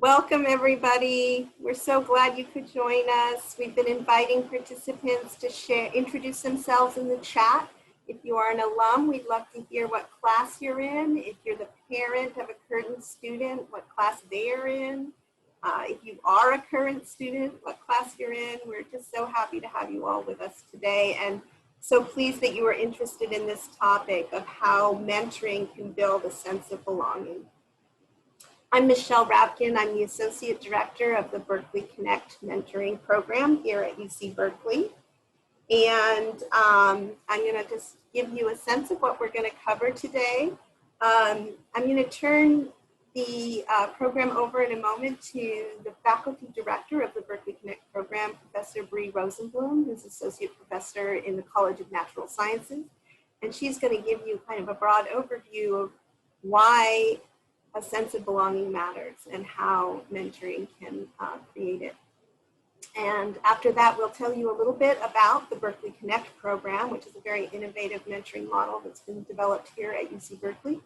Welcome, everybody. We're so glad you could join us. We've been inviting participants to introduce themselves in the chat. If you are an alum, we'd love to hear what class you're in. If you're the parent of a current student, what class they are in. If you are a current student, what class you're in. We're just so happy to have you all with us today, and so pleased that you are interested in this topic of how mentoring can build a sense of belonging. I'm Michelle Rapkin. I'm the Associate Director of the Berkeley Connect Mentoring Program here at UC Berkeley. And I'm going to just give you a sense of what we're going to cover today. I'm going to turn the program over in a moment to the Faculty Director of the Berkeley Connect Program, Professor Bree Rosenblum, who's Associate Professor in the College of Natural Sciences. And she's going to give you kind of a broad overview of why a sense of belonging matters and how mentoring can create it. And after that, we'll tell you a little bit about the Berkeley Connect program, which is a very innovative mentoring model that's been developed here at UC Berkeley.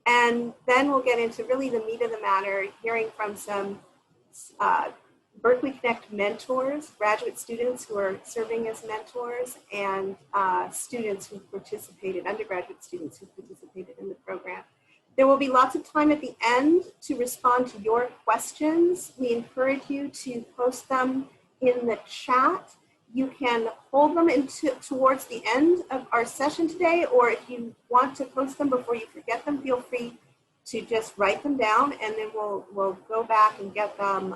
And then we'll get into really the meat of the matter, hearing from some Berkeley Connect mentors, graduate students who are serving as mentors, and students who participated, undergraduate students who participated in the program. There will be lots of time at the end to respond to your questions. We encourage you to post them in the chat. You can hold them towards the end of our session today, or if you want to post them before you forget them, feel free to just write them down, and then we'll go back and get them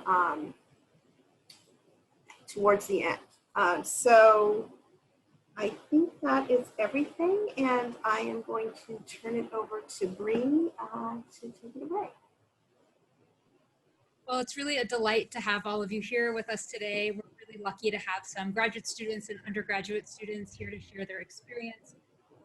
towards the end. So I think that is everything, and I am going to turn it over to Bree to take it away. Well, it's really a delight to have all of you here with us today. We're really lucky to have some graduate students and undergraduate students here to share their experience.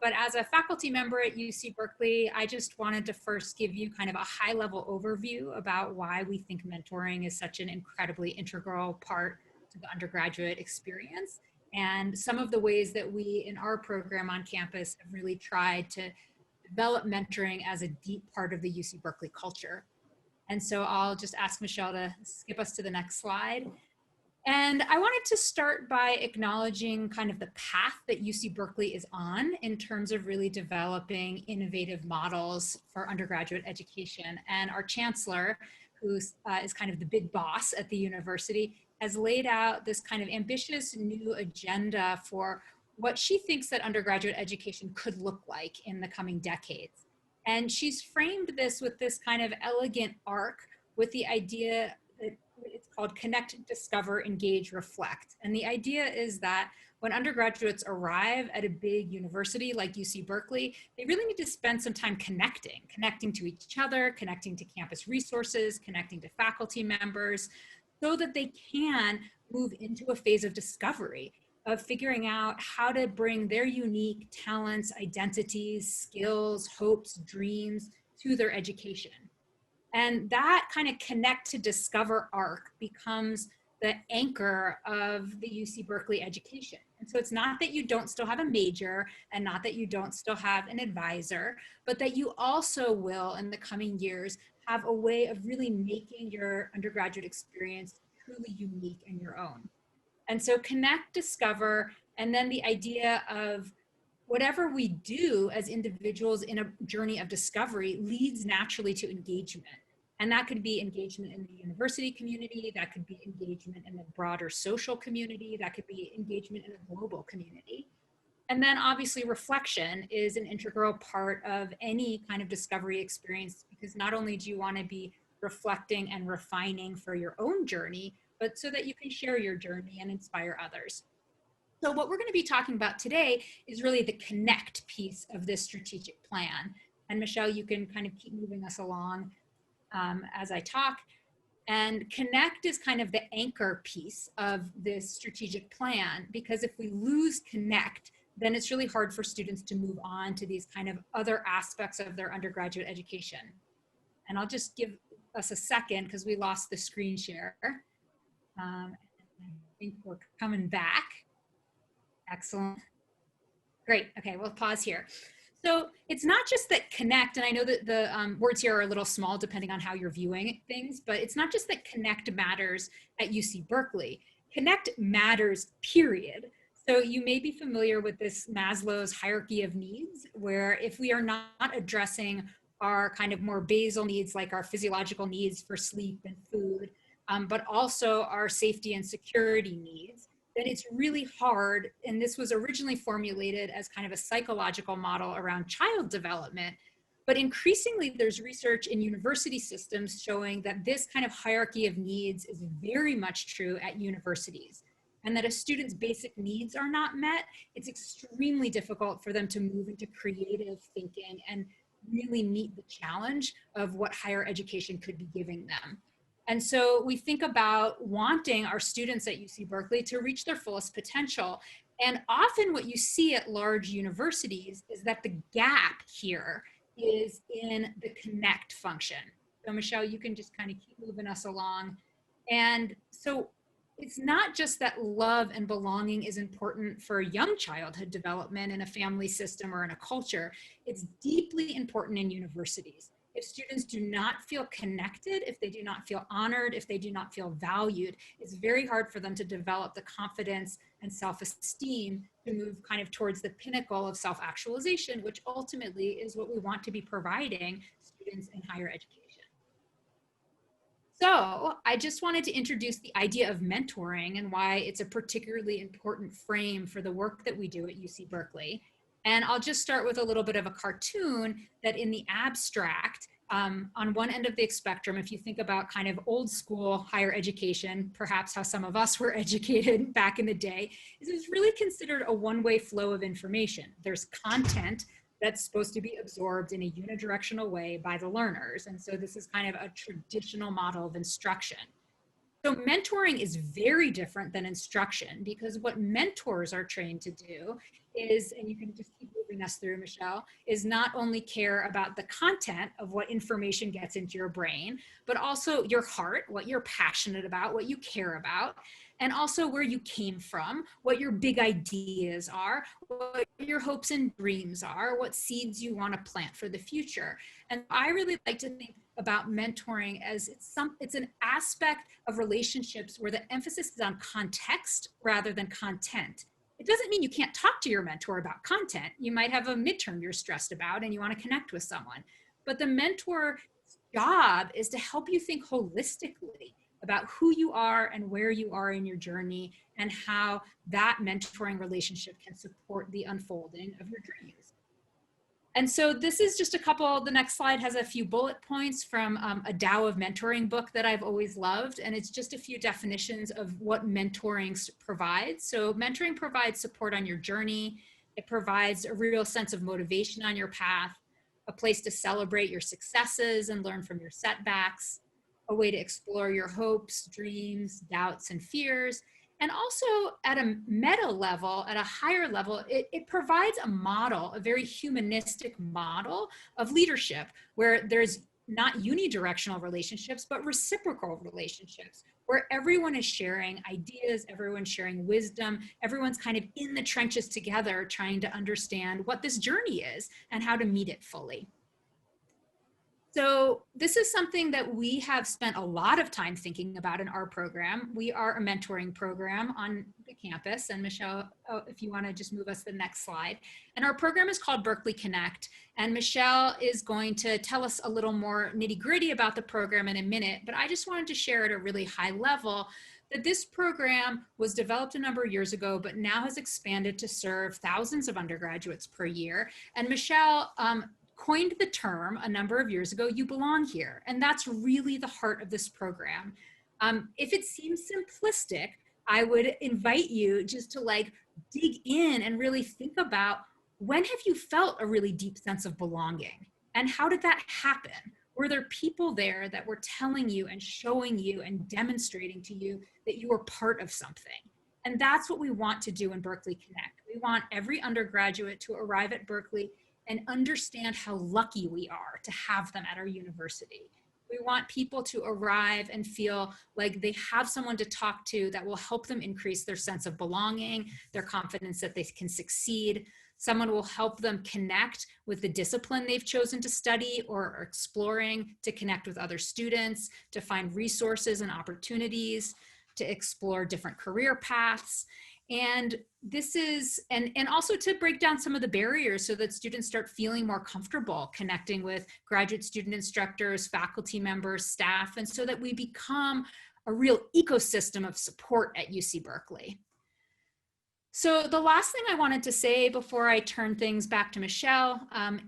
But as a faculty member at UC Berkeley, I just wanted to first give you kind of a high-level overview about why we think mentoring is such an incredibly integral part to the undergraduate experience, and some of the ways that we in our program on campus have really tried to develop mentoring as a deep part of the UC Berkeley culture. And so I'll just ask Michelle to skip us to the next slide. And I wanted to start by acknowledging kind of the path that UC Berkeley is on in terms of really developing innovative models for undergraduate education. And our chancellor, who is kind of the big boss at the university, has laid out this kind of ambitious new agenda for what she thinks that undergraduate education could look like in the coming decades. And she's framed this with this kind of elegant arc with the idea that it's called Connect, Discover, Engage, Reflect. And the idea is that when undergraduates arrive at a big university like UC Berkeley, they really need to spend some time connecting to each other, connecting to campus resources, connecting to faculty members, so that they can move into a phase of discovery, of figuring out how to bring their unique talents, identities, skills, hopes, dreams to their education. And that kind of connect to discover arc becomes the anchor of the UC Berkeley education. And so it's not that you don't still have a major and not that you don't still have an advisor, but that you also will in the coming years have a way of really making your undergraduate experience truly unique and your own. And so connect, discover, and then the idea of whatever we do as individuals in a journey of discovery leads naturally to engagement. And that could be engagement in the university community, that could be engagement in the broader social community, that could be engagement in a global community. And then obviously reflection is an integral part of any kind of discovery experience, because not only do you want to be reflecting and refining for your own journey, but so that you can share your journey and inspire others. So what we're going to be talking about today is really the connect piece of this strategic plan. And Michelle, you can kind of keep moving us along as I talk. And connect is kind of the anchor piece of this strategic plan, because if we lose connect, then it's really hard for students to move on to these kind of other aspects of their undergraduate education. And I'll just give us a second because we lost the screen share. I think we're coming back. Excellent. Great. Okay, we'll pause here. So it's not just that connect, and I know that the words here are a little small depending on how you're viewing things, but it's not just that connect matters at UC Berkeley. Connect matters, period. So you may be familiar with this Maslow's hierarchy of needs, where if we are not addressing our kind of more basal needs, like our physiological needs for sleep and food, but also our safety and security needs, then it's really hard. And this was originally formulated as kind of a psychological model around child development. But increasingly, there's research in university systems showing that this kind of hierarchy of needs is very much true at universities. And that if students' basic needs are not met, it's extremely difficult for them to move into creative thinking and really meet the challenge of what higher education could be giving them. And so we think about wanting our students at UC Berkeley to reach their fullest potential. And often what you see at large universities is that the gap here is in the connect function. So Michelle, you can just kind of keep moving us along. And so it's not just that love and belonging is important for young childhood development in a family system or in a culture. It's deeply important in universities. If students do not feel connected, if they do not feel honored, if they do not feel valued, it's very hard for them to develop the confidence and self-esteem to move kind of towards the pinnacle of self-actualization, which ultimately is what we want to be providing students in higher education. So I just wanted to introduce the idea of mentoring and why it's a particularly important frame for the work that we do at UC Berkeley. And I'll just start with a little bit of a cartoon that in the abstract, on one end of the spectrum, if you think about kind of old school higher education, perhaps how some of us were educated back in the day, is it's really considered a one-way flow of information. There's content that's supposed to be absorbed in a unidirectional way by the learners. And so this is kind of a traditional model of instruction. So mentoring is very different than instruction, because what mentors are trained to do is, and you can just keep moving us through, Michelle, is not only care about the content of what information gets into your brain, but also your heart, what you're passionate about, what you care about, and also where you came from, what your big ideas are, what your hopes and dreams are, what seeds you want to plant for the future. And I really like to think about mentoring as it's an aspect of relationships where the emphasis is on context rather than content. It doesn't mean you can't talk to your mentor about content. You might have a midterm you're stressed about and you want to connect with someone. But the mentor's job is to help you think holistically about who you are and where you are in your journey and how that mentoring relationship can support the unfolding of your dreams. And so this is just a couple, the next slide has a few bullet points from a Tao of Mentoring book that I've always loved. And it's just a few definitions of what mentoring provides. So mentoring provides support on your journey. It provides a real sense of motivation on your path, a place to celebrate your successes and learn from your setbacks, a way to explore your hopes, dreams, doubts, and fears. And also at a meta level, at a higher level, it provides a model, a very humanistic model of leadership where there's not unidirectional relationships, but reciprocal relationships where everyone is sharing ideas, everyone's sharing wisdom, everyone's kind of in the trenches together trying to understand what this journey is and how to meet it fully. So this is something that we have spent a lot of time thinking about in our program. We are a mentoring program on the campus. And Michelle, if you want to just move us to the next slide. And our program is called Berkeley Connect. And Michelle is going to tell us a little more nitty-gritty about the program in a minute. But I just wanted to share at a really high level that this program was developed a number of years ago, but now has expanded to serve thousands of undergraduates per year. And Michelle, coined the term a number of years ago, you belong here. And that's really the heart of this program. If it seems simplistic, I would invite you just to like dig in and really think about, when have you felt a really deep sense of belonging? And how did that happen? Were there people there that were telling you and showing you and demonstrating to you that you were part of something? And that's what we want to do in Berkeley Connect. We want every undergraduate to arrive at Berkeley and understand how lucky we are to have them at our university. We want people to arrive and feel like they have someone to talk to that will help them increase their sense of belonging, their confidence that they can succeed, Someone will help them connect with the discipline they've chosen to study or are exploring, to connect with other students, to find resources and opportunities, to explore different career paths. And this is, and also to break down some of the barriers so that students start feeling more comfortable connecting with graduate student instructors, faculty members, staff, and so that we become a real ecosystem of support at UC Berkeley. So the last thing I wanted to say before I turn things back to Michelle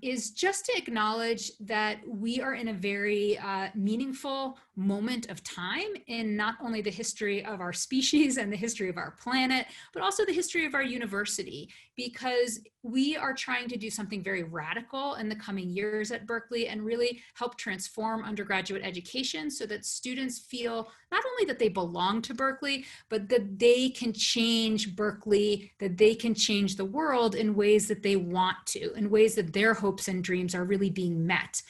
is just to acknowledge that we are in a very meaningful moment of time in not only the history of our species and the history of our planet, but also the history of our university, because we are trying to do something very radical in the coming years at Berkeley and really help transform undergraduate education so that students feel not only that they belong to Berkeley, but that they can change Berkeley, that they can change the world in ways that they want to, in ways that their hopes and dreams are really being met.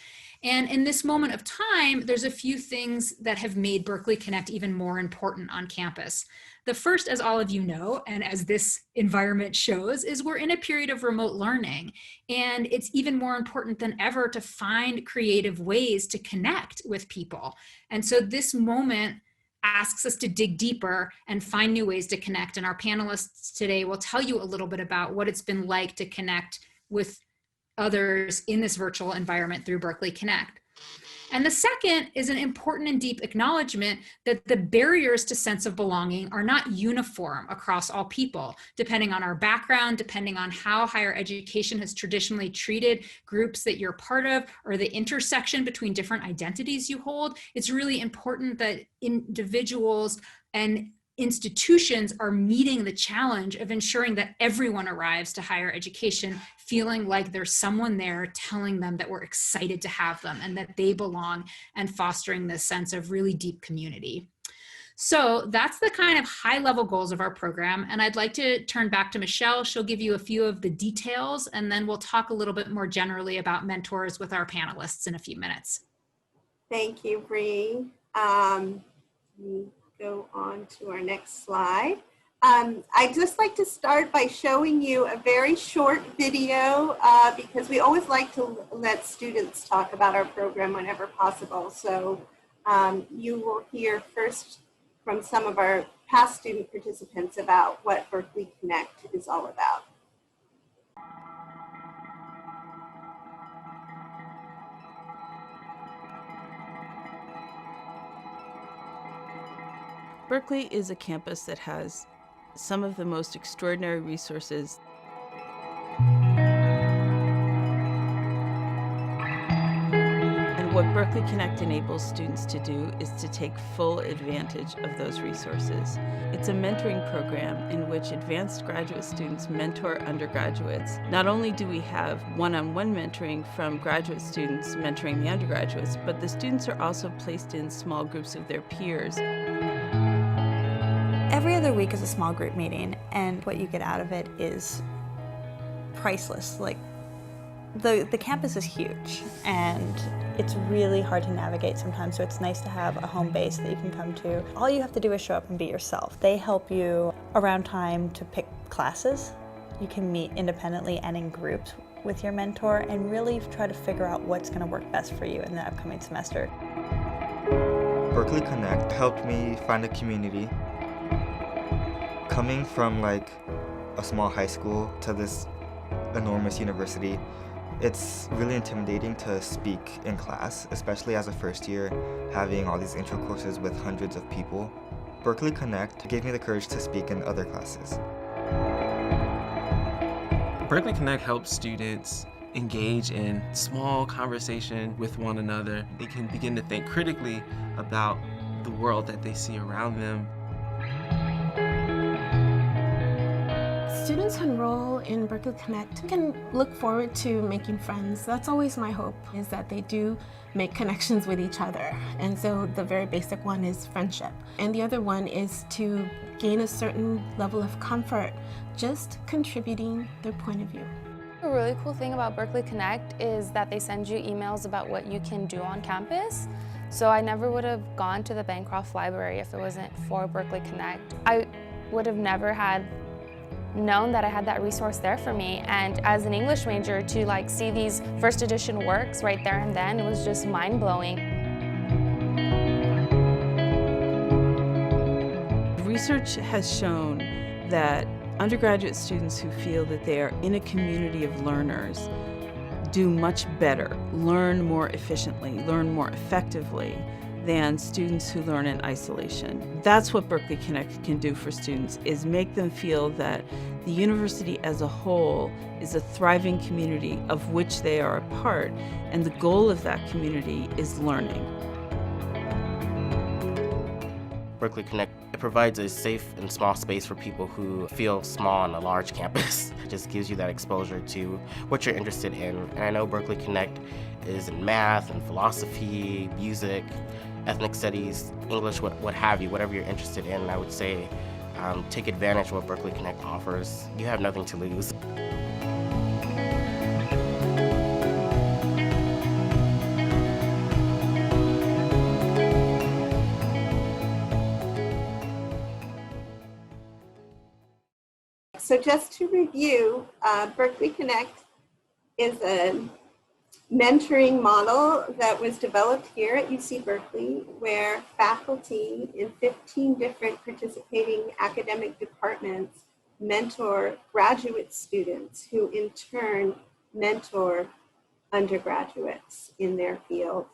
And in this moment of time, there's a few things that have made Berkeley Connect even more important on campus. The first, as all of you know, and as this environment shows, is we're in a period of remote learning. And it's even more important than ever to find creative ways to connect with people. And so this moment asks us to dig deeper and find new ways to connect. And our panelists today will tell you a little bit about what it's been like to connect with others in this virtual environment through Berkeley Connect. And the second is an important and deep acknowledgement that the barriers to sense of belonging are not uniform across all people, depending on our background, depending on how higher education has traditionally treated groups that you're part of, or the intersection between different identities you hold. It's really important that individuals and institutions are meeting the challenge of ensuring that everyone arrives to higher education feeling like there's someone there telling them that we're excited to have them and that they belong, and fostering this sense of really deep community. So that's the kind of high level goals of our program. And I'd like to turn back to Michelle. She'll give you a few of the details, and then we'll talk a little bit more generally about mentors with our panelists in a few minutes. Thank you, Bree. We go on to our next slide. I'd just like to start by showing you a very short video because we always like to let students talk about our program whenever possible. So you will hear first from some of our past student participants about what Berkeley Connect is all about. Berkeley is a campus that has some of the most extraordinary resources. And what Berkeley Connect enables students to do is to take full advantage of those resources. It's a mentoring program in which advanced graduate students mentor undergraduates. Not only do we have one-on-one mentoring from graduate students mentoring the undergraduates, but the students are also placed in small groups of their peers. Every other week is a small group meeting, and what you get out of it is priceless. Like, the campus is huge, and it's really hard to navigate sometimes, so it's nice to have a home base that you can come to. All you have to do is show up and be yourself. They help you around time to pick classes. You can meet independently and in groups with your mentor and really try to figure out what's going to work best for you in the upcoming semester. Berkeley Connect helped me find a community. Coming from like a small high school to this enormous university, it's really intimidating to speak in class, especially as a first year, having all these intro courses with hundreds of people. Berkeley Connect gave me the courage to speak in other classes. Berkeley Connect helps students engage in small conversation with one another. They can begin to think critically about the world that they see around them. Students who enroll in Berkeley Connect can look forward to making friends. That's always my hope, is that they do make connections with each other. And so the very basic one is friendship. And the other one is to gain a certain level of comfort, just contributing their point of view. A really cool thing about Berkeley Connect is that they send you emails about what you can do on campus. So I never would have gone to the Bancroft Library if it wasn't for Berkeley Connect. I would have never had known that I had that resource there for me. And as an English major, to like see these first edition works right there and then, it was just mind-blowing. Research has shown that undergraduate students who feel that they are in a community of learners do much better, learn more efficiently, learn more effectively than students who learn in isolation. That's what Berkeley Connect can do for students, is make them feel that the university as a whole is a thriving community of which they are a part, and the goal of that community is learning. Berkeley Connect, it provides a safe and small space for people who feel small on a large campus. It just gives you that exposure to what you're interested in. And I know Berkeley Connect is in math and philosophy, music, ethnic studies, English, what have you, whatever you're interested in. I would say take advantage of what Berkeley Connect offers. You have nothing to lose. So just to review, Berkeley Connect is a mentoring model that was developed here at UC Berkeley, where faculty in 15 different participating academic departments mentor graduate students who in turn mentor undergraduates in their field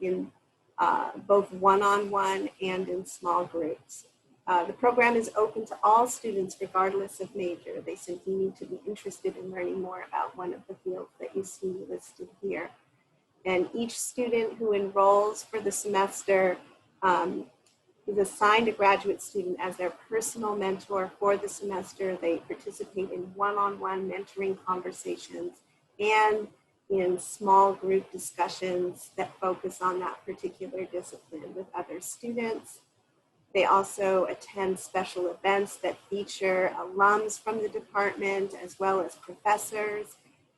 in both one-on-one and in small groups. The program is open to all students regardless of major. They simply need to be interested in learning more about one of the fields that you see listed here. And each student who enrolls for the semester is assigned a graduate student as their personal mentor for the semester. They participate in one-on-one mentoring conversations and in small group discussions that focus on that particular discipline with other students. They also attend special events that feature alums from the department as well as professors,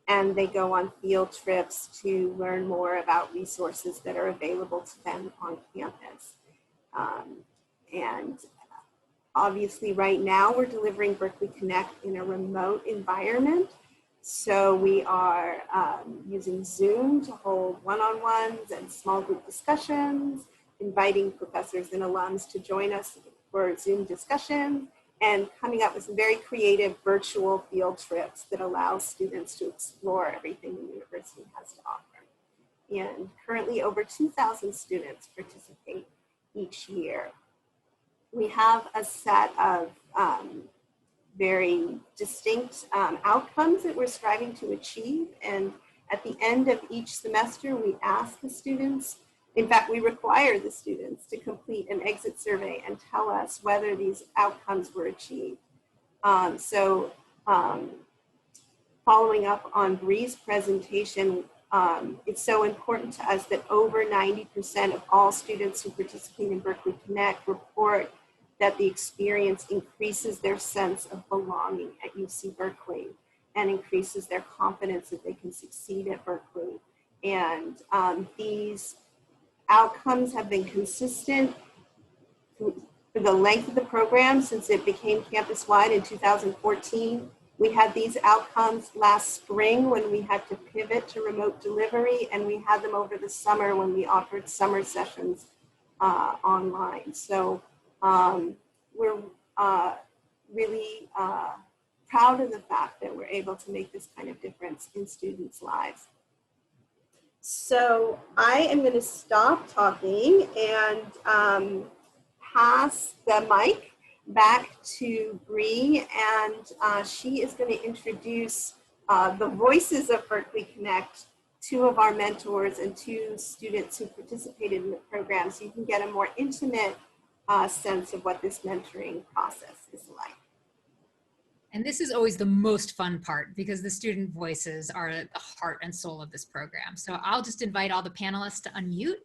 and they go on field trips to learn more about resources that are available to them on campus. And obviously right now we're delivering Berkeley Connect in a remote environment. So we are using Zoom to hold one-on-ones and small group discussions, inviting professors and alums to join us for Zoom discussions, and coming up with some very creative virtual field trips that allow students to explore everything the university has to offer. And currently over 2,000 students participate each year. We have a set of very distinct outcomes that we're striving to achieve, and at the end of each semester we ask the students, in fact, we require the students to complete an exit survey and tell us whether these outcomes were achieved. Following up on Bree's presentation, it's so important to us that over 90% of all students who participate in Berkeley Connect report that the experience increases their sense of belonging at UC Berkeley and increases their confidence that they can succeed at Berkeley. And these outcomes have been consistent for the length of the program since it became campus-wide in 2014. We had these outcomes last spring when we had to pivot to remote delivery, and we had them over the summer when we offered summer sessions online. So we're really proud of the fact that we're able to make this kind of difference in students' lives. So I am going to stop talking and pass the mic back to Bree, and she is going to introduce the voices of Berkeley Connect, two of our mentors and two students who participated in the program, so you can get a more intimate sense of what this mentoring process is like. And this is always the most fun part because the student voices are the heart and soul of this program. So I'll just invite all the panelists to unmute,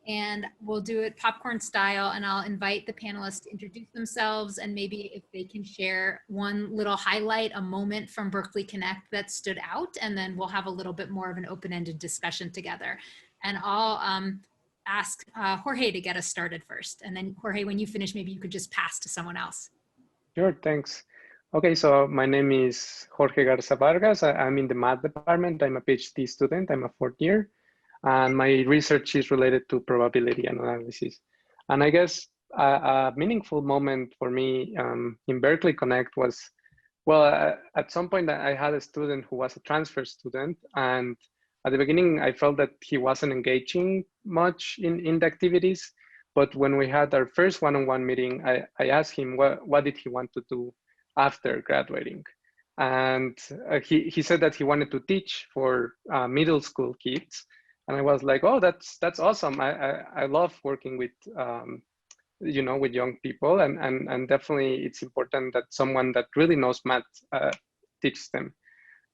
and we'll do it popcorn style, and I'll invite the panelists to introduce themselves and maybe if they can share one little highlight, a moment from Berkeley Connect that stood out, and then we'll have a little bit more of an open-ended discussion together. And I'll ask Jorge to get us started first. And then Jorge, when you finish, maybe you could just pass to someone else. Sure, thanks. Okay, so my name is Jorge Garza Vargas. I'm in the math department. I'm a PhD student. I'm a fourth year. And my research is related to probability analysis. And I guess a meaningful moment for me in Berkeley Connect was, well, at some point I had a student who was a transfer student. And at the beginning, I felt that he wasn't engaging much in the activities. But when we had our first one-on-one meeting, I asked him what did he want to do after graduating. And he said that he wanted to teach for middle school kids. And I was like, oh, that's awesome. I love working with, with young people. And definitely it's important that someone that really knows math teaches them.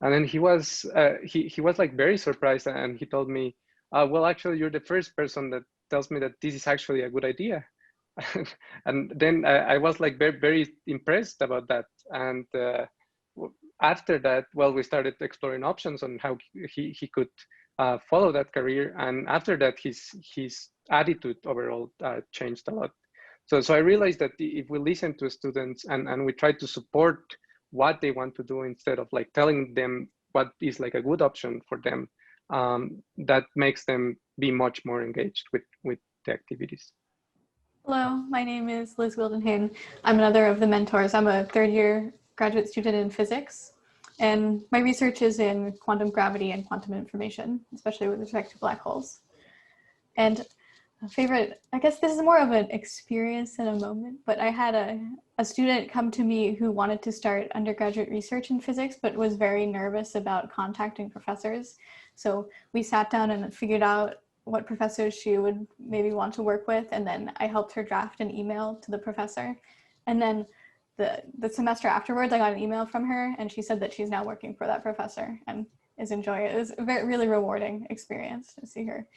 And then he was like very surprised, and he told me, well, actually, you're the first person that tells me that this is actually a good idea. And then I was like very, very impressed about that. And after that, well, we started exploring options on how he could follow that career. And after that, his attitude overall changed a lot. So I realized that if we listen to students and we try to support what they want to do instead of like telling them what is like a good option for them, that makes them be much more engaged with the activities. Hello, my name is Liz Wildenhain. I'm another of the mentors. I'm a third year graduate student in physics, and my research is in quantum gravity and quantum information, especially with respect to black holes. And a favorite, I guess this is more of an experience than a moment, but I had a student come to me who wanted to start undergraduate research in physics, but was very nervous about contacting professors. So we sat down and figured out what professors she would maybe want to work with, and then I helped her draft an email to the professor. And then the semester afterwards, I got an email from her, and she said that she's now working for that professor and is enjoying it. It was a really rewarding experience to see her.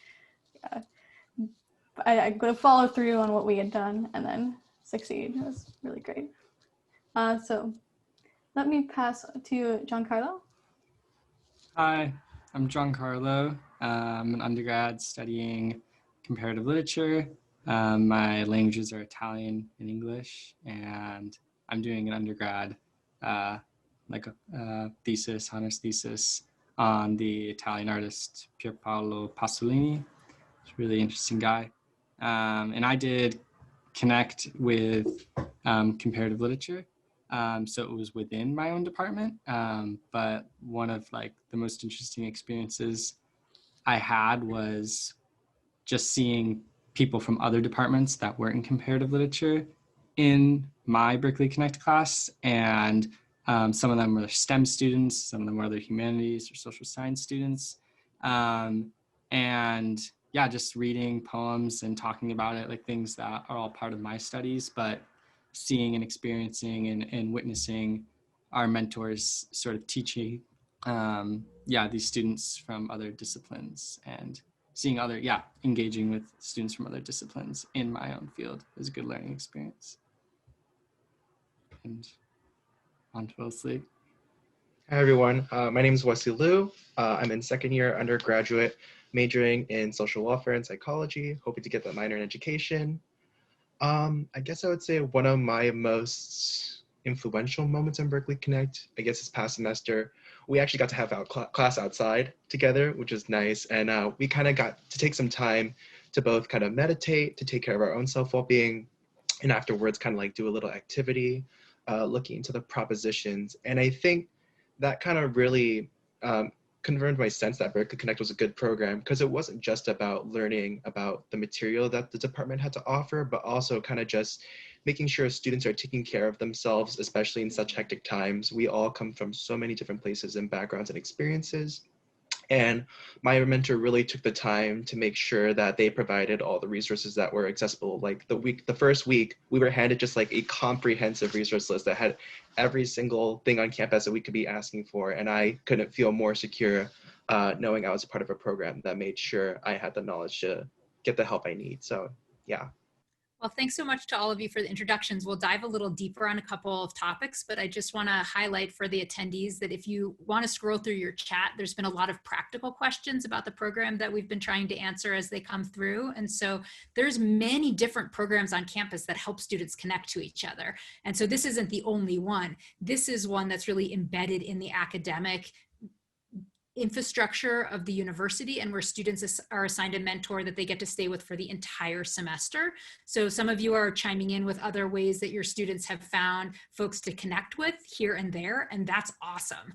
I could follow through on what we had done and then succeed. It was really great. So let me pass to Giancarlo. Hi, I'm Giancarlo. I'm an undergrad studying comparative literature. My languages are Italian and English, and I'm doing an undergrad thesis, honors thesis on the Italian artist Pierpaolo Pasolini. He's a really interesting guy. And I did connect with comparative literature. So it was within my own department. But one of like the most interesting experiences I had was just seeing people from other departments that weren't in comparative literature in my Berkeley Connect class. And some of them were STEM students, some of them were other humanities or social science students. And yeah, just reading poems and talking about it, like things that are all part of my studies, but seeing and experiencing and witnessing our mentors sort of teaching, these students from other disciplines, and seeing engaging with students from other disciplines in my own field is a good learning experience. And on to Wellesley. Hi everyone, my name is Wesley Liu. I'm in second year undergraduate, majoring in social welfare and psychology, hoping to get that minor in education. I guess I would say one of my most influential moments in Berkeley Connect, I guess this past semester, we actually got to have our class outside together, which is nice. And we kind of got to take some time to both kind of meditate, to take care of our own self-well-being, and afterwards kind of like do a little activity, looking into the propositions. And I think that kind of really confirmed my sense that Berkeley Connect was a good program, because it wasn't just about learning about the material that the department had to offer, but also kind of just making sure students are taking care of themselves, especially in such hectic times. We all come from so many different places and backgrounds and experiences. And my mentor really took the time to make sure that they provided all the resources that were accessible. Like the first week, we were handed just like a comprehensive resource list that had every single thing on campus that we could be asking for. And I couldn't feel more secure knowing I was a part of a program that made sure I had the knowledge to get the help I need. So yeah. Well, thanks so much to all of you for the introductions. We'll dive a little deeper on a couple of topics, but I just want to highlight for the attendees that if you want to scroll through your chat, there's been a lot of practical questions about the program that we've been trying to answer as they come through. And so there's many different programs on campus that help students connect to each other. And so this isn't the only one. This is one that's really embedded in the academic infrastructure of the university, and where students are assigned a mentor that they get to stay with for the entire semester. So some of you are chiming in with other ways that your students have found folks to connect with here and there, and that's awesome.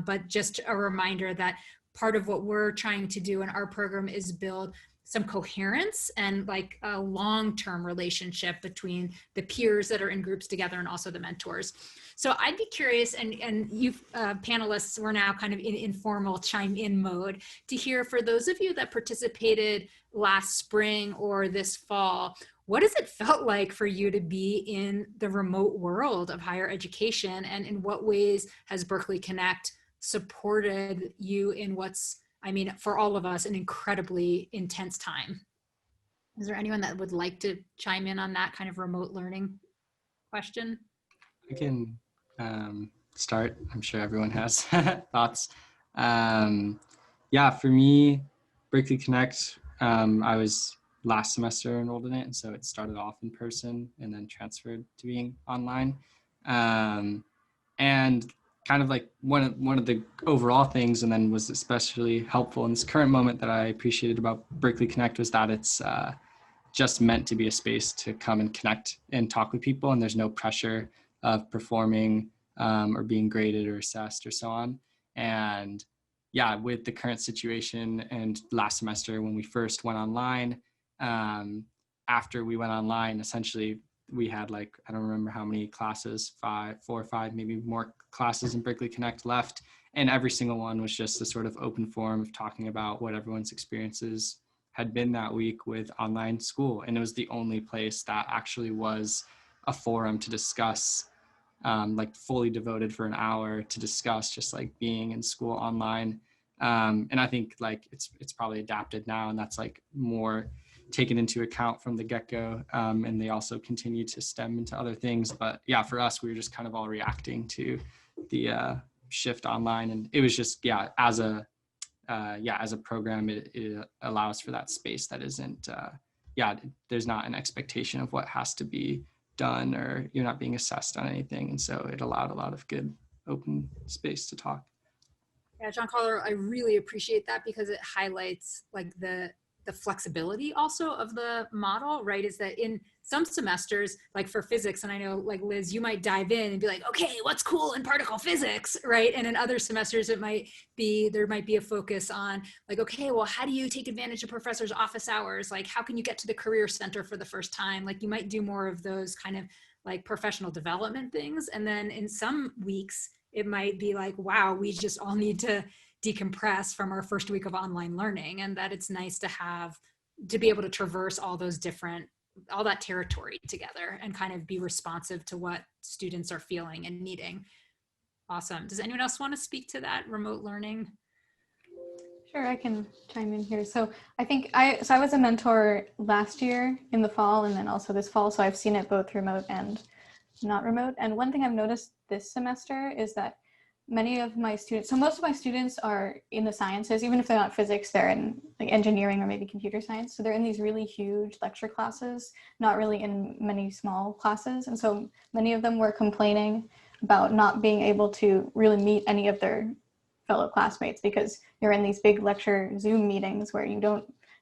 But just a reminder that part of what we're trying to do in our program is build some coherence and like a long-term relationship between the peers that are in groups together and also the mentors. So I'd be curious, and you panelists, we're now kind of in informal chime in mode, to hear for those of you that participated last spring or this fall, what has it felt like for you to be in the remote world of higher education, and in what ways has Berkeley Connect supported you in what's, I mean, for all of us, an incredibly intense time? Is there anyone that would like to chime in on that kind of remote learning question? I can start. I'm sure everyone has thoughts. Yeah, for me, Berkeley Connect, I was last semester enrolled in it, and so it started off in person and then transferred to being online. And kind of like one of the overall things, and then was especially helpful in this current moment that I appreciated about Berkeley Connect, was that it's just meant to be a space to come and connect and talk with people, and there's no pressure of performing or being graded or assessed or so on. And yeah, with the current situation and last semester when we first went online, after we went online, essentially we had like, I don't remember how many classes, 4 or 5, maybe more classes in Berkeley Connect left. And every single one was just a sort of open forum of talking about what everyone's experiences had been that week with online school. And it was the only place that actually was a forum to discuss, like fully devoted for an hour to discuss just like being in school online. And I think like it's probably adapted now, and that's like more taken into account from the get-go, and they also continue to stem into other things. But yeah, for us, we were just kind of all reacting to the shift online, and it was just, yeah, as a program, it allows for that space that isn't, there's not an expectation of what has to be done, or you're not being assessed on anything. And so it allowed a lot of good open space to talk. Yeah, Giancarlo, I really appreciate that, because it highlights like the flexibility also of the model, right? Is that in some semesters, like for physics, and I know like Liz, you might dive in and be like, okay, what's cool in particle physics, right? And in other semesters, there might be a focus on like, okay, well, how do you take advantage of professors' office hours? Like, how can you get to the career center for the first time? Like, you might do more of those kind of like professional development things. And then in some weeks, it might be like, wow, we just all need to decompress from our first week of online learning, and that it's nice to be able to traverse all that territory together and kind of be responsive to what students are feeling and needing. Awesome. Does anyone else want to speak to that remote learning? Sure, I can chime in here. So I think I was a mentor last year in the fall, and then also this fall. So I've seen it both remote and not remote. And one thing I've noticed this semester is that many of my students, so most of my students are in the sciences, even if they're not physics, they're in like engineering or maybe computer science. So they're in these really huge lecture classes, not really in many small classes. And so many of them were complaining about not being able to really meet any of their fellow classmates, because you're in these big lecture Zoom meetings where you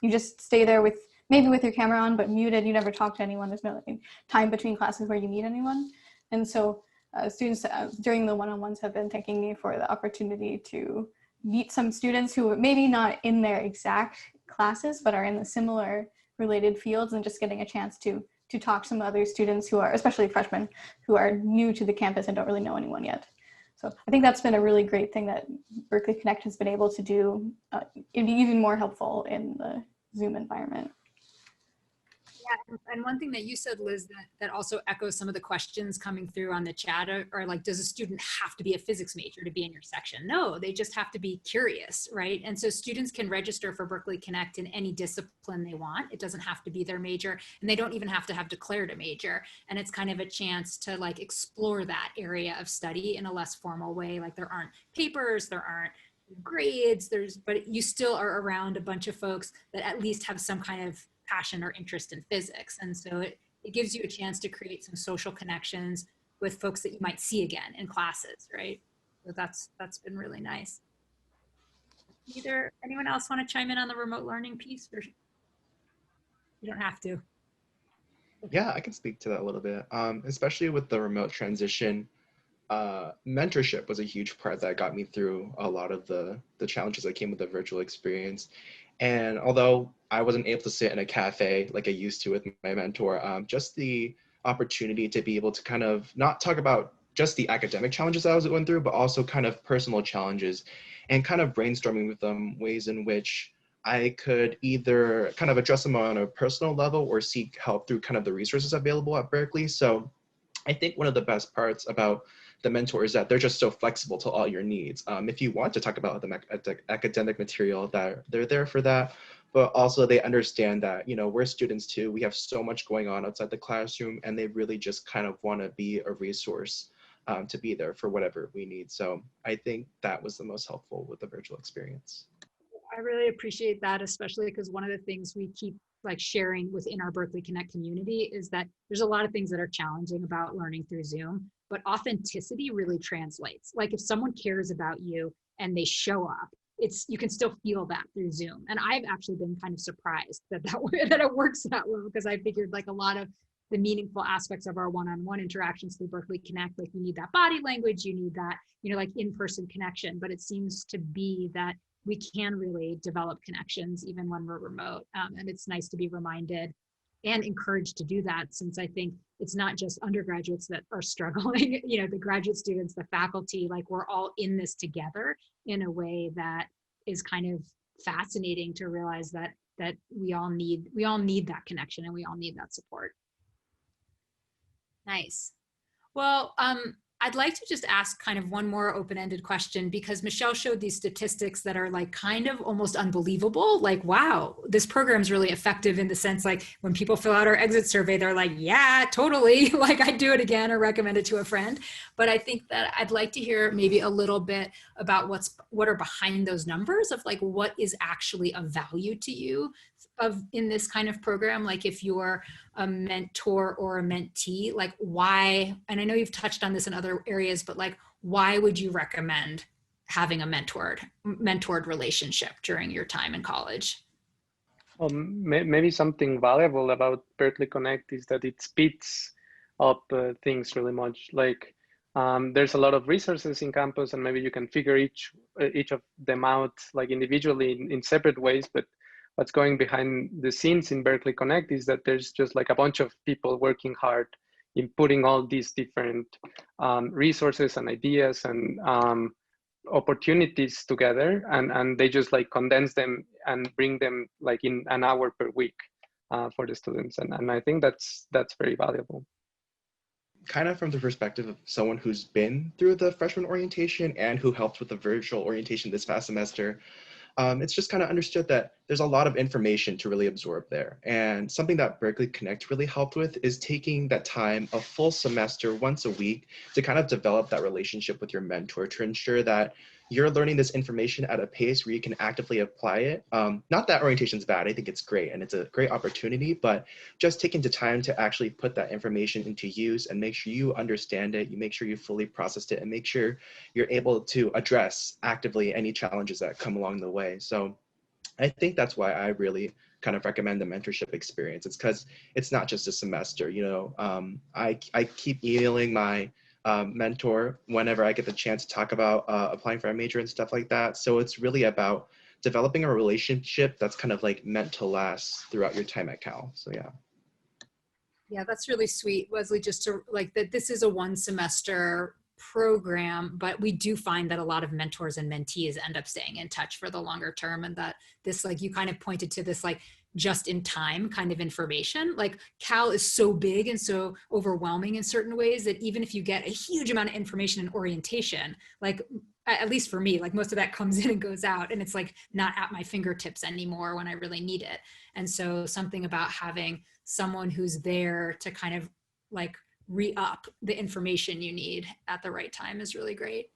just stay there with your camera on, but muted. You never talk to anyone. There's no time between classes where you meet anyone. And so students during the one-on-ones have been thanking me for the opportunity to meet some students who are maybe not in their exact classes, but are in the similar related fields, and just getting a chance to talk to some other students who are, especially freshmen, who are new to the campus and don't really know anyone yet. So I think that's been a really great thing that Berkeley Connect has been able to do. It'd be even more helpful in the Zoom environment. Yeah, and one thing that you said, Liz, that also echoes some of the questions coming through on the chat are like, does a student have to be a physics major to be in your section? No, they just have to be curious, right? And so students can register for Berkeley Connect in any discipline they want. It doesn't have to be their major, and they don't even have to have declared a major. And it's kind of a chance to like explore that area of study in a less formal way. Like there aren't papers, there aren't grades, but you still are around a bunch of folks that at least have some kind of passion or interest in physics. And so it gives you a chance to create some social connections with folks that you might see again in classes, right? So that's been really nice. Anyone else want to chime in on the remote learning piece? Or you don't have to. Yeah, I can speak to that a little bit, especially with the remote transition. Mentorship was a huge part that got me through a lot of the challenges that came with the virtual experience. And although I wasn't able to sit in a cafe like I used to with my mentor, just the opportunity to be able to kind of not talk about just the academic challenges I was going through, but also kind of personal challenges and kind of brainstorming with them ways in which I could either kind of address them on a personal level or seek help through kind of the resources available at Berkeley. So I think one of the best parts about the mentor is that they're just so flexible to all your needs. If you want to talk about the academic material, that they're there for that, but also they understand that, you know, we're students too. We have so much going on outside the classroom, and they really just kind of want to be a resource to be there for whatever we need. So I think that was the most helpful with the virtual experience. I really appreciate that, especially because one of the things we keep like sharing within our Berkeley Connect community is that there's a lot of things that are challenging about learning through Zoom, but authenticity really translates. Like if someone cares about you and they show up, you can still feel that through Zoom. And I've actually been kind of surprised that it works that well, because I figured like a lot of the meaningful aspects of our one-on-one interactions through Berkeley Connect, like you need that body language, you need that, you know, like in-person connection, but it seems to be that we can really develop connections even when we're remote. And it's nice to be reminded and encouraged to do that, since I think it's not just undergraduates that are struggling, you know, the graduate students, the faculty, like we're all in this together in a way that is kind of fascinating to realize that we all need that connection and we all need that support. Nice. Well, I'd like to just ask kind of one more open-ended question, because Michelle showed these statistics that are like kind of almost unbelievable. Like, wow, this program is really effective in the sense like when people fill out our exit survey, they're like, yeah, totally. Like I'd do it again or recommend it to a friend. But I think that I'd like to hear maybe a little bit about what are behind those numbers of like what is actually of value to you in this kind of program. Like if you're a mentor or a mentee, like why, and I know you've touched on this in other areas, but like why would you recommend having a mentored relationship during your time in college? Maybe something valuable about Berkeley Connect is that it speeds up things really much. Like there's a lot of resources in campus, and maybe you can figure each of them out like individually in separate ways, but what's going behind the scenes in Berkeley Connect is that there's just like a bunch of people working hard in putting all these different resources and ideas and opportunities together, and they just like condense them and bring them like in an hour per week for the students. And I think that's very valuable. Kind of from the perspective of someone who's been through the freshman orientation and who helped with the virtual orientation this past semester, it's just kind of understood that there's a lot of information to really absorb there. And something that Berkeley Connect really helped with is taking that time, a full semester, once a week, to kind of develop that relationship with your mentor to ensure that you're learning this information at a pace where you can actively apply it. Not that orientation's bad, I think it's great and it's a great opportunity, but just taking the time to actually put that information into use and make sure you understand it, you make sure you fully processed it, and make sure you're able to address actively any challenges that come along the way. So I think that's why I really kind of recommend the mentorship experience. It's because it's not just a semester, you know. I keep emailing my mentor whenever I get the chance to talk about applying for a major and stuff like that. So it's really about developing a relationship that's kind of like meant to last throughout your time at Cal. So yeah. Yeah, that's really sweet, Wesley, just to like that this is a one semester program, but we do find that a lot of mentors and mentees end up staying in touch for the longer term, and that this, like, you kind of pointed to this, like, just in time kind of information. Like, Cal is so big and so overwhelming in certain ways that even if you get a huge amount of information and orientation, like, at least for me, like, most of that comes in and goes out, and it's like not at my fingertips anymore when I really need it. And so something about having someone who's there to kind of like re-up the information you need at the right time is really great.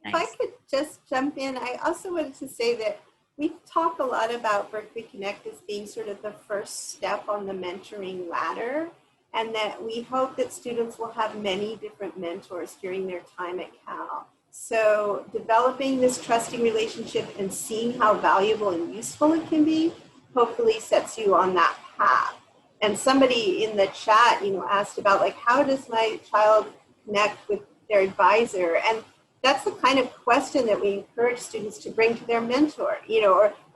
Nice. If I could just jump in, I also wanted to say that we talk a lot about Berkeley Connect as being sort of the first step on the mentoring ladder, and that we hope that students will have many different mentors during their time at Cal. So developing this trusting relationship and seeing how valuable and useful it can be hopefully sets you on that path. And somebody in the chat, asked about, like, how does my child connect with their advisor? And that's the kind of question that we encourage students to bring to their mentor,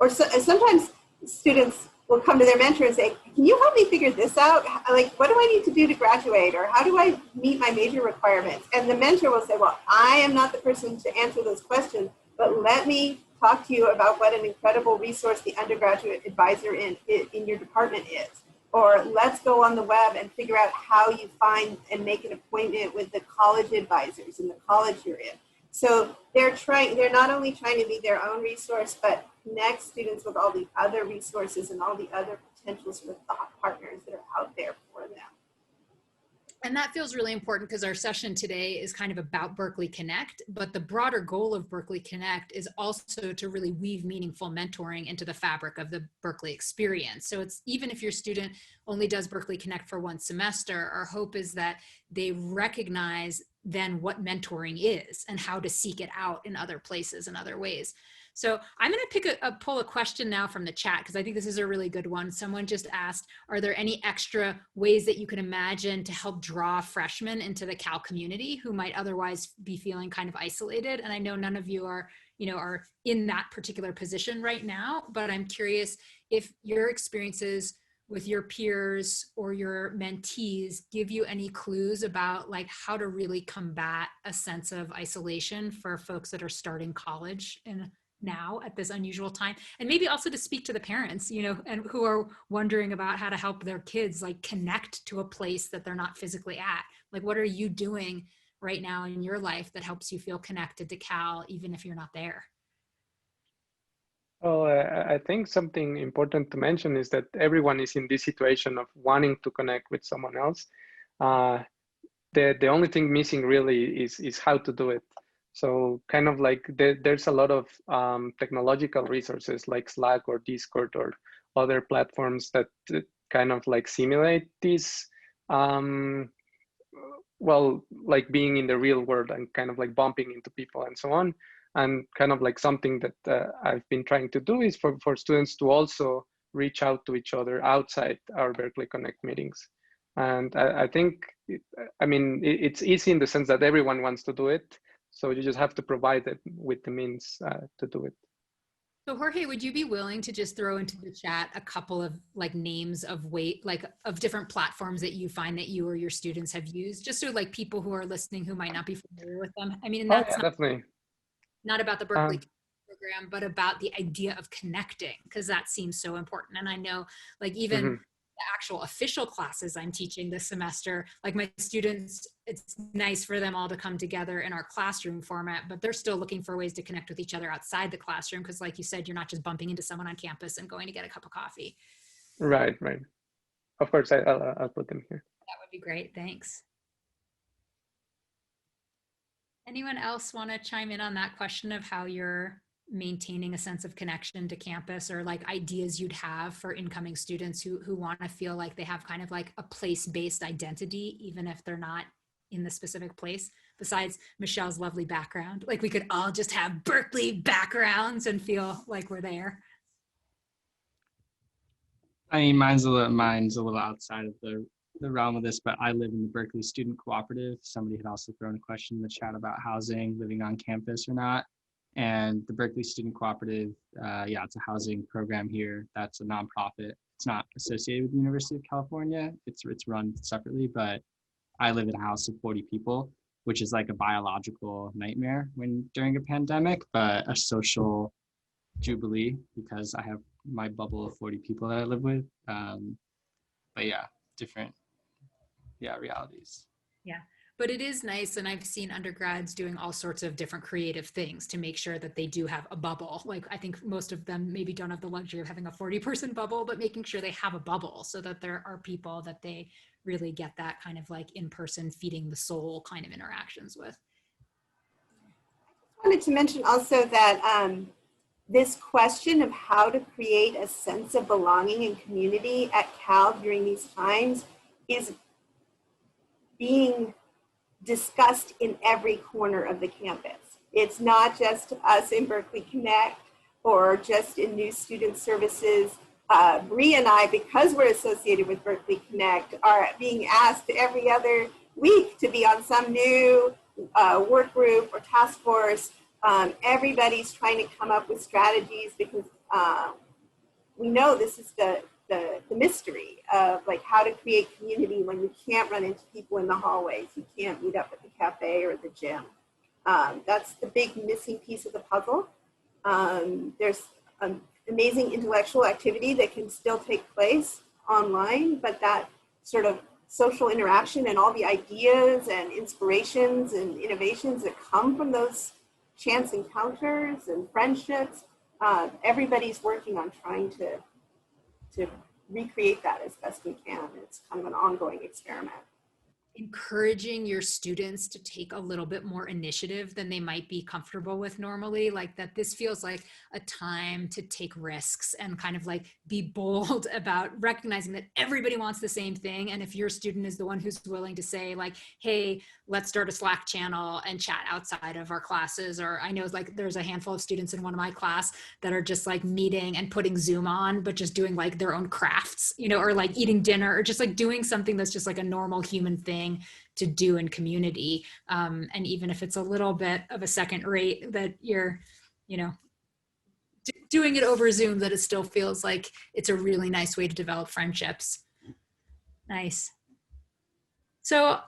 sometimes students will come to their mentor and say, can you help me figure this out? Like, what do I need to do to graduate? Or how do I meet my major requirements? And the mentor will say, well, I am not the person to answer those questions, but let me talk to you about what an incredible resource the undergraduate advisor in your department is. Or let's go on the web and figure out how you find and make an appointment with the college advisors in the college you're in. So they're not only trying to be their own resource, but connect students with all the other resources and all the other potential sort of thought partners that are out there for them. And that feels really important because our session today is kind of about Berkeley Connect, but the broader goal of Berkeley Connect is also to really weave meaningful mentoring into the fabric of the Berkeley experience. So it's, even if your student only does Berkeley Connect for one semester, our hope is that they recognize then what mentoring is and how to seek it out in other places and other ways. So I'm going to pull a question now from the chat, because I think this is a really good one. Someone just asked, are there any extra ways that you can imagine to help draw freshmen into the Cal community who might otherwise be feeling kind of isolated? And I know none of you are in that particular position right now, but I'm curious if your experiences with your peers or your mentees give you any clues about, like, how to really combat a sense of isolation for folks that are starting college now at this unusual time, and maybe also to speak to the parents, and who are wondering about how to help their kids, like, connect to a place that they're not physically at. Like, what are you doing right now in your life that helps you feel connected to Cal, even if you're not there? Well, I think something important to mention is that everyone is in this situation of wanting to connect with someone else. The only thing missing really is how to do it. So kind of like there's a lot of technological resources like Slack or Discord or other platforms that kind of like simulate this, well, like being in the real world and kind of like bumping into people and so on. And kind of like something that I've been trying to do is for students to also reach out to each other outside our Berkeley Connect meetings. And I think, it's easy in the sense that everyone wants to do it. So you just have to provide it with the means to do it. So Jorge, would you be willing to just throw into the chat a couple of like names of of different platforms that you find that you or your students have used, just so like people who are listening who might not be familiar with them? I mean, and that's definitely not about the Berkeley program, but about the idea of connecting, because that seems so important. And I know, like, even the actual official classes I'm teaching this semester, like my students, it's nice for them all to come together in our classroom format, but they're still looking for ways to connect with each other outside the classroom. Because like you said, you're not just bumping into someone on campus and going to get a cup of coffee. Right. Of course, I'll put them here. That would be great. Thanks. Anyone else want to chime in on that question of how you're maintaining a sense of connection to campus, or like ideas you'd have for incoming students who want to feel like they have kind of like a place-based identity, even if they're not in the specific place, besides Michelle's lovely background? Like, we could all just have Berkeley backgrounds and feel like we're there. I mean, mine's a little outside of the realm of this, but I live in the Berkeley Student Cooperative. Somebody had also thrown a question in the chat about housing, living on campus or not. And the Berkeley Student Cooperative, it's a housing program here. That's a nonprofit. It's not associated with the University of California. It's run separately, but I live in a house of 40 people. which is like a biological nightmare during a pandemic, but a social jubilee because I have my bubble of 40 people that I live with. But yeah, different realities. Yeah. But it is nice, and I've seen undergrads doing all sorts of different creative things to make sure that they do have a bubble. Like, I think most of them maybe don't have the luxury of having a 40-person bubble, but making sure they have a bubble so that there are people that they really get that kind of like in-person feeding the soul kind of interactions with. I wanted to mention also that this question of how to create a sense of belonging and community at Cal during these times is being discussed in every corner of the campus. It's not just us in Berkeley Connect or just in New Student Services. Bree and I, because we're associated with Berkeley Connect, are being asked every other week to be on some new work group or task force. Everybody's trying to come up with strategies because we know this is the mystery of like how to create community when you can't run into people in the hallways, you can't meet up at the cafe or the gym. That's the big missing piece of the puzzle. There's amazing intellectual activity that can still take place online, but that sort of social interaction and all the ideas and inspirations and innovations that come from those chance encounters and friendships, everybody's working on trying to recreate that as best we can. It's kind of an ongoing experiment. Encouraging your students to take a little bit more initiative than they might be comfortable with normally, like that this feels like a time to take risks and kind of like be bold about recognizing that everybody wants the same thing. And if your student is the one who's willing to say like, hey, let's start a Slack channel and chat outside of our classes. Or I know like there's a handful of students in one of my class that are just like meeting and putting Zoom on, but just doing like their own crafts, you know, or like eating dinner or just like doing something that's just like a normal human thing to do in community. And even if it's a little bit of a second rate that you're, you know, doing it over Zoom, that it still feels like it's a really nice way to develop friendships. Nice. So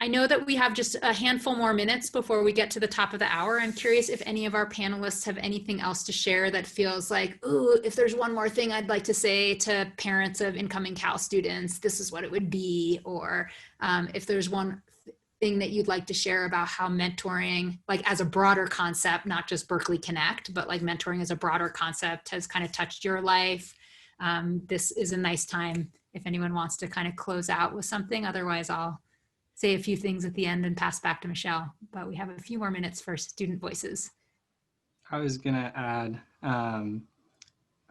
I know that we have just a handful more minutes before we get to the top of the hour. I'm curious if any of our panelists have anything else to share that feels like, ooh, if there's one more thing I'd like to say to parents of incoming Cal students, this is what it would be. Or if there's one thing that you'd like to share about how mentoring, like as a broader concept, not just Berkeley Connect, but like mentoring as a broader concept has kind of touched your life. This is a nice time if anyone wants to kind of close out with something. Otherwise, I'll say a few things at the end and pass back to Michelle, but we have a few more minutes for student voices. I was gonna add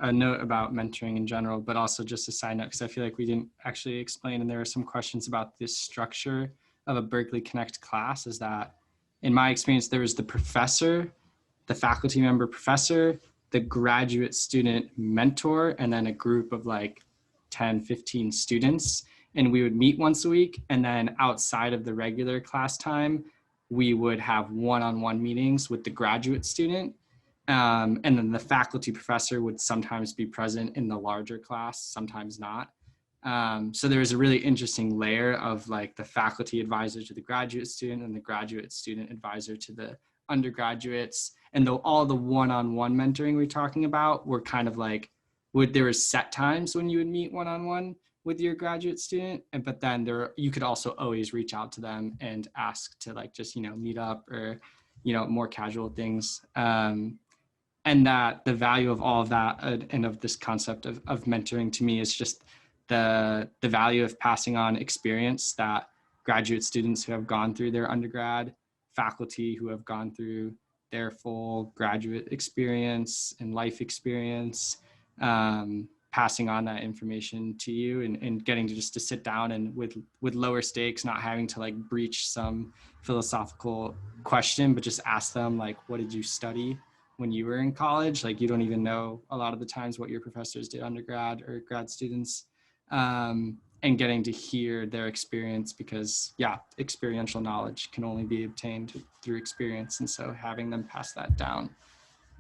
a note about mentoring in general, but also just a side note, because I feel like we didn't actually explain, and there are some questions about this structure of a Berkeley Connect class, is that in my experience, there was the professor, the faculty member professor, the graduate student mentor, and then a group of like 10, 15 students. And we would meet once a week. And then outside of the regular class time, we would have one-on-one meetings with the graduate student. And then the faculty professor would sometimes be present in the larger class, sometimes not. So there was a really interesting layer of like the faculty advisor to the graduate student and the graduate student advisor to the undergraduates. And though all the one-on-one mentoring we're talking about were kind of like, there were set times when you would meet one-on-one with your graduate student, but then you could also always reach out to them and ask to like just, you know, meet up or, you know, more casual things. And that the value of all of that and of this concept of mentoring to me is just the value of passing on experience that graduate students who have gone through their undergrad, faculty who have gone through their full graduate experience and life experience, passing on that information to you and getting to just to sit down and with lower stakes, not having to like breach some philosophical question, but just ask them like, what did you study when you were in college? Like you don't even know a lot of the times what your professors did undergrad or grad students, and getting to hear their experience, because yeah, experiential knowledge can only be obtained through experience. And so having them pass that down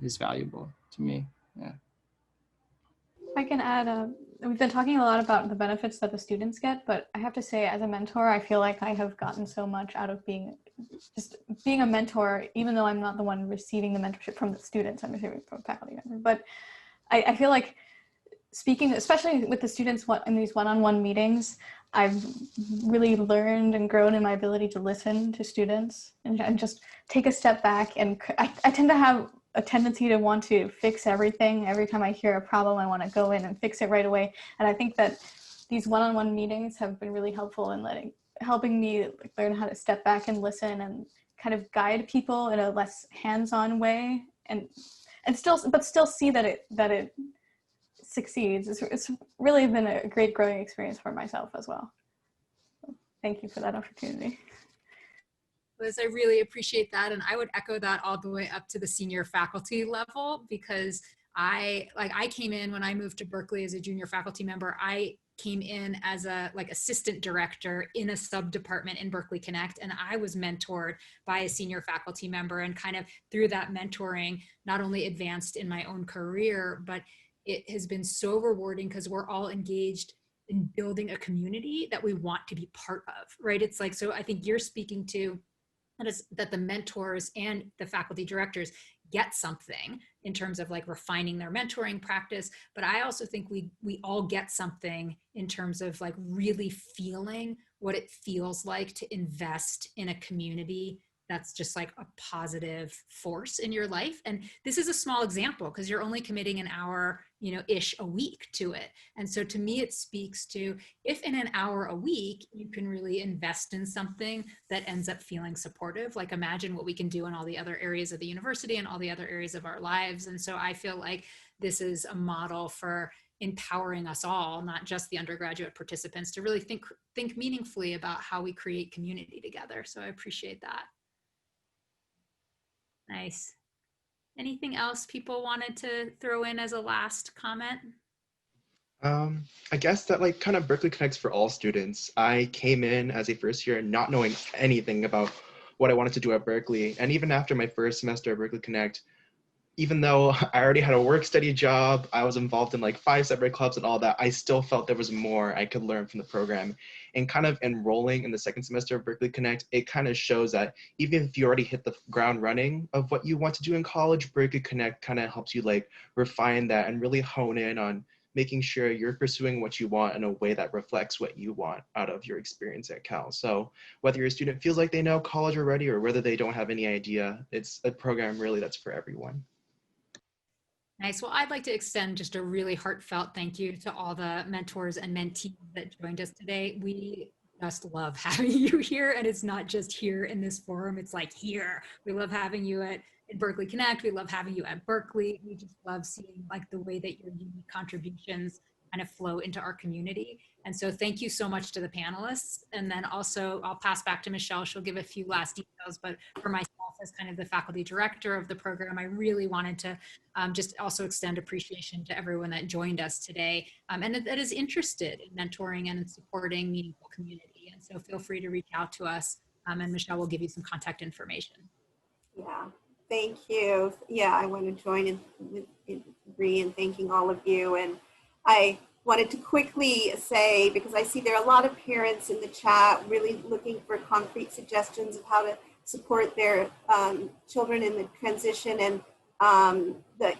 is valuable to me. Yeah. I can add, we've been talking a lot about the benefits that the students get, but I have to say, as a mentor, I feel like I have gotten so much out of being a mentor, even though I'm not the one receiving the mentorship from the students, I'm receiving from a faculty member. But I feel like speaking, especially with the students in these one-on-one meetings, I've really learned and grown in my ability to listen to students and just take a step back. And I tend to have a tendency to want to fix everything. Every time I hear a problem, I want to go in and fix it right away. And I think that these one-on-one meetings have been really helpful in helping me learn how to step back and listen and kind of guide people in a less hands-on way, and still see that it succeeds. It's really been a great growing experience for myself as well. So thank you for that opportunity. Liz, I really appreciate that. And I would echo that all the way up to the senior faculty level, because I came in when I moved to Berkeley as a junior faculty member. I came in as a assistant director in a sub department in Berkeley Connect, and I was mentored by a senior faculty member, and kind of through that mentoring, not only advanced in my own career, but it has been so rewarding because we're all engaged in building a community that we want to be part of, right? It's like, so I think you're speaking to that the mentors and the faculty directors get something in terms of refining their mentoring practice. But I also think we all get something in terms of really feeling what it feels like to invest in a community that's just a positive force in your life. And this is a small example because you're only committing an hour, ish a week to it. And so to me, it speaks to, if in an hour a week, you can really invest in something that ends up feeling supportive, imagine what we can do in all the other areas of the university and all the other areas of our lives. And so I feel like this is a model for empowering us all, not just the undergraduate participants, to really think meaningfully about how we create community together. So I appreciate that. Nice. Anything else people wanted to throw in as a last comment? I guess that kind of Berkeley Connects for all students. I came in as a first year not knowing anything about what I wanted to do at Berkeley. And even after my first semester at Berkeley Connect, even though I already had a work study job, I was involved in 5 separate clubs and all that, I still felt there was more I could learn from the program. And kind of enrolling in the second semester of Berkeley Connect, it kind of shows that even if you already hit the ground running of what you want to do in college, Berkeley Connect kind of helps you refine that and really hone in on making sure you're pursuing what you want in a way that reflects what you want out of your experience at Cal. So whether your student feels like they know college already or whether they don't have any idea, it's a program really that's for everyone. Nice. Well, I'd like to extend just a really heartfelt thank you to all the mentors and mentees that joined us today. We just love having you here, and it's not just here in this forum, it's here. We love having you at Berkeley Connect. We love having you at Berkeley. We just love seeing the way that your unique contributions kind of flow into our community. And so thank you so much to the panelists. And then also I'll pass back to Michelle. She'll give a few last details, but for myself as kind of the faculty director of the program, I really wanted to just also extend appreciation to everyone that joined us today and that is interested in mentoring and supporting meaningful community. And so feel free to reach out to us and Michelle will give you some contact information. Yeah, thank you. Yeah, I want to join in agree in thanking all of you. And I wanted to quickly say, because I see there are a lot of parents in the chat really looking for concrete suggestions of how to support their children in the transition, and the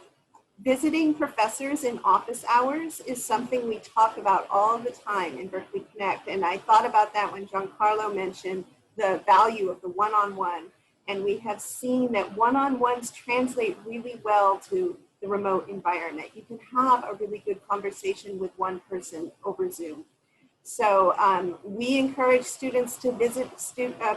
visiting professors in office hours is something we talk about all the time in Berkeley Connect. And I thought about that when Giancarlo mentioned the value of the one-on-one. And we have seen that one-on-ones translate really well to the remote environment. You can have a really good conversation with one person over Zoom. So we encourage students to visit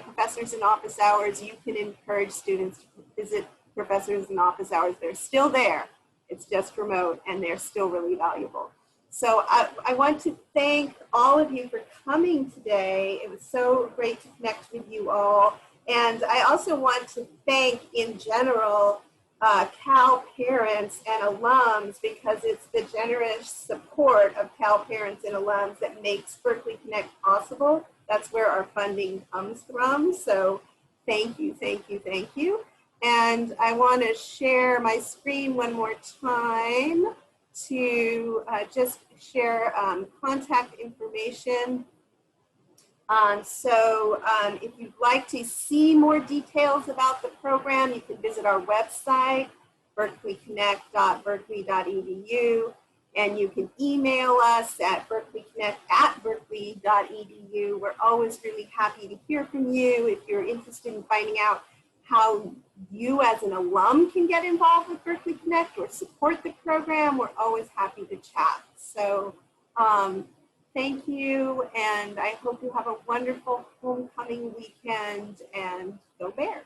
professors in office hours. You can encourage students to visit professors in office hours. They're still there. It's just remote, and they're still really valuable. So I want to thank all of you for coming today. It was so great to connect with you all. And I also want to thank, in general, Cal parents and alums, because it's the generous support of Cal parents and alums that makes Berkeley Connect possible. That's where our funding comes from. So thank you, thank you, thank you. And I want to share my screen one more time to just share contact information. If you'd like to see more details about the program, you can visit our website, berkeleyconnect.berkeley.edu, and you can email us at berkeleyconnect@berkeley.edu. We're always really happy to hear from you. If you're interested in finding out how you as an alum can get involved with Berkeley Connect or support the program, we're always happy to chat. So thank you, and I hope you have a wonderful homecoming weekend, and go Bears.